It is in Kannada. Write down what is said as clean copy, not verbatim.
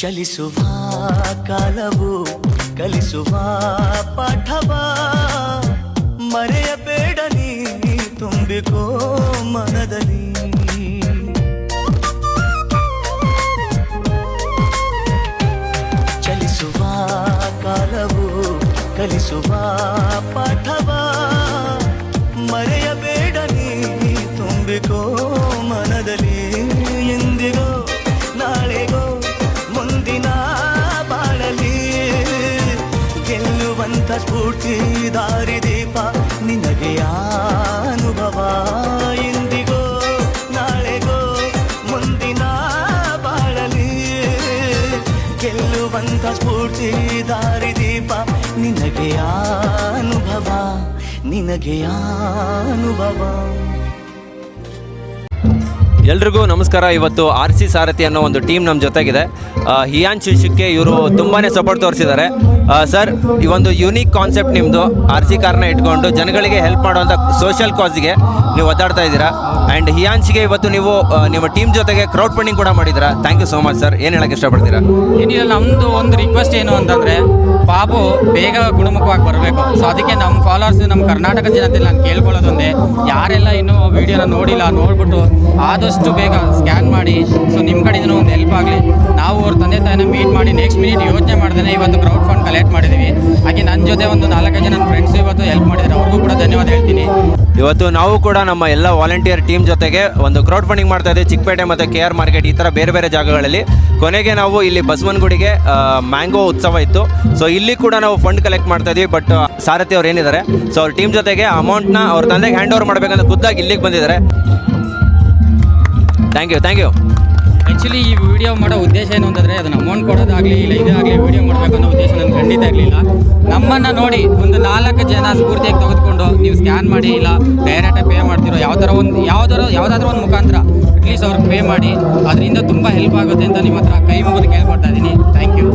ಚಲಿಸುವ ಕಾಲವು ಕಲಿಸುವ ಪಾಠವ ಮರೆಯಬೇಡ ನೀ ತುಂಬಿಕೋ ಮನದಲ್ಲಿ. ಚಲಿಸುವ ಕಾಲವು ಕಲಿಸುವ ಪಾಠವ ಮರೆಯಬೇಡ ನೀ ತುಂಬಿಕೋ ಮನದಲ್ಲಿ. ಎಂದಿಗೋ ನಾಳೆಗೋ ಮುಂದಿನ ಬಾಳಲಿ ಗೆಲ್ಲುವಂತ ಸ್ಫೂರ್ತಿ ದಾರಿದೀಪ ನಿನಗೆ ಅನುಭವ. ಎಂದಿಗೋ ನಾಳೆಗೋ ಮುಂದಿನ ಬಾಳಲಿ ಗೆಲ್ಲುವಂತ ಸ್ಫೂರ್ತಿ ದಾರಿದೀಪ ನಿನಗೆ ಅನುಭವ ನಿನಗೆ ಅನುಭವ. ಎಲ್ರಿಗೂ ನಮಸ್ಕಾರ. ಇವತ್ತು RC ಸಾರಥಿ ಅನ್ನೋ ಒಂದು ಟೀಮ್ ನಮ್ಮ ಜೊತೆಗಿದೆ. ಹಿಯಾನ್ ಶಿಶುಕ್ಕೆ ಇವರು ತುಂಬಾ ಸಪೋರ್ಟ್ ತೋರಿಸಿದ್ದಾರೆ. ಸರ್, ಈ ಒಂದು ಯೂನಿಕ್ ಕಾನ್ಸೆಪ್ಟ್ ನಿಮ್ಮದು, RC ಕಾರ್ನ ಇಟ್ಕೊಂಡು ಜನಗಳಿಗೆ ಹೆಲ್ಪ್ ಮಾಡುವಂಥ ಸೋಷಿಯಲ್ ಕಾಸ್ಗೆ ನೀವು ಒದ್ದಾಡ್ತಾ ಇದ್ದೀರಾ. ಆ್ಯಂಡ್ ಹಿಯಾನ್ಸ್ಗೆ ಇವತ್ತು ನೀವು ನಿಮ್ಮ ಟೀಮ್ ಜೊತೆಗೆ ಕ್ರೌಡ್ ಫಂಡಿಂಗ್ ಕೂಡ ಮಾಡಿದ್ದೀರಾ. Thank you so much sir. ಏನು ಹೇಳೋಕ್ಕೆ ಇಷ್ಟಪಡ್ತೀರಾ? ಏನಿಲ್ಲ, ನಮ್ಮದು ಒಂದು ರಿಕ್ವೆಸ್ಟ್ ಏನು ಅಂತಂದರೆ, ಬಾಬು ಬೇಗ ಗುಣಮುಖವಾಗಿ ಬರಬೇಕು. ಸೊ ಅದಕ್ಕೆ ನಮ್ಮ ಫಾಲೋವರ್ಸ್, ನಮ್ಮ ಕರ್ನಾಟಕ ಜನತೆಯಲ್ಲಿ ನಾನು ಕೇಳ್ಕೊಳ್ಳೋದೊಂದೇ, ಯಾರೆಲ್ಲ ಇನ್ನೂ ವೀಡಿಯೋನ ನೋಡಿಲ್ಲ, ನೋಡ್ಬಿಟ್ಟು ಆದಷ್ಟು ಬೇಗ ಸ್ಕ್ಯಾನ್ ಮಾಡಿ. ಸೊ ನಿಮ್ಮ ಕಡೆಯಿಂದ ಒಂದು ಹೆಲ್ಪ್ ಆಗಲಿ. ನಾವು ಅವ್ರ ತಂದೆ ತಾಯಿನ ಮೀಟ್ ಮಾಡಿ ನೆಕ್ಸ್ಟ್ ಮಿನಿಟ್ ಯೋಚನೆ ಮಾಡ್ದೇ ಇವತ್ತು ಕ್ರೌಡ್ ಫಂಡ್ ಕಲೆಕ್ಟ್ ಮಾಡಿದ್ದೀವಿ. ಹಾಗೆ ನನ್ನ ಜೊತೆ ಒಂದು 4 ಜನ ನನ್ನ ಫ್ರೆಂಡ್ಸ್ ಇವತ್ತು ಹೆಲ್ಪ್ ಮಾಡಿದ್ದಾರೆ, ಅವ್ರಿಗೂ ಕೂಡ ಧನ್ಯವಾದ ಹೇಳ್ತೀನಿ. ಇವತ್ತು ನಾವು ಕೂಡ ನಮ್ಮ ಎಲ್ಲ ವಾಲಂಟಿಯರ್ ಟೀಮ್ ಜೊತೆಗೆ ಒಂದು ಕ್ರೌಡ್ ಫಂಡಿಂಗ್ ಮಾಡ್ತಾ ಇದ್ದೀವಿ. ಚಿಕ್ಕಪೇಟೆ ಮತ್ತು KR ಮಾರ್ಕೆಟ್ ಈ ಥರ ಬೇರೆ ಬೇರೆ ಜಾಗಗಳಲ್ಲಿ. ಕೊನೆಗೆ ನಾವು ಇಲ್ಲಿ ಬಸವನಗುಡಿಗೆ ಮ್ಯಾಂಗೋ ಉತ್ಸವ ಇತ್ತು. ಸೊ ಇಲ್ಲಿ ಕೂಡ ನಾವು ಫಂಡ್ ಕಲೆಕ್ಟ್ ಮಾಡ್ತಾ ಇದ್ದೀವಿ. ಬಟ್ ಸಾರಥಿ ಅವ್ರು ಏನಿದ್ದಾರೆ, ಸೊ ಅವ್ರ ಟೀಮ್ ಜೊತೆಗೆ ಅಮೌಂಟ್ನ ಅವ್ರ ತಂದೆಗೆ ಹ್ಯಾಂಡ್ ಓವರ್ ಮಾಡಬೇಕಂತ ಖುದ್ದಾಗಿ ಇಲ್ಲಿಗೆ ಬಂದಿದ್ದಾರೆ. Thank you. ಆ್ಯಕ್ಚುಲಿ ಈ ವಿಡಿಯೋ ಮಾಡೋ ಉದ್ದೇಶ ಏನು ಅಂತಂದರೆ, ಅದನ್ನು ಅಮೌಂಟ್ ಕೊಡೋದಾಗಲಿ ಇಲ್ಲ ಇದಾಗಲಿ ವಿಡಿಯೋ ಮಾಡಬೇಕು ಅನ್ನೋ ಉದ್ದೇಶ ನನಗೆ ಖಂಡಿತ ಇರಲಿಲ್ಲ. ನಮ್ಮನ್ನು ನೋಡಿ ಒಂದು 4 ಜನ ಸ್ಫೂರ್ತಿಯಾಗಿ ತೆಗೆದುಕೊಂಡು ನೀವು ಸ್ಕ್ಯಾನ್ ಮಾಡಿ ಇಲ್ಲ ಡೈರೆಕ್ಟಾಗಿ ಪೇ ಮಾಡ್ತಿರೋ ಯಾವುದಾದ್ರೂ ಒಂದು ಮುಖಾಂತರ ಅಟ್ಲೀಸ್ಟ್ ಅವ್ರಿಗೆ ಪೇ ಮಾಡಿ, ಅದರಿಂದ ತುಂಬ ಹೆಲ್ಪ್ ಆಗುತ್ತೆ ಅಂತ ನಿಮ್ಮ ಹತ್ರ ಕೈ ಮುಗಿದು ಕೇಳ್ಕೊಡ್ತಾ ಇದ್ದೀನಿ. Thank you.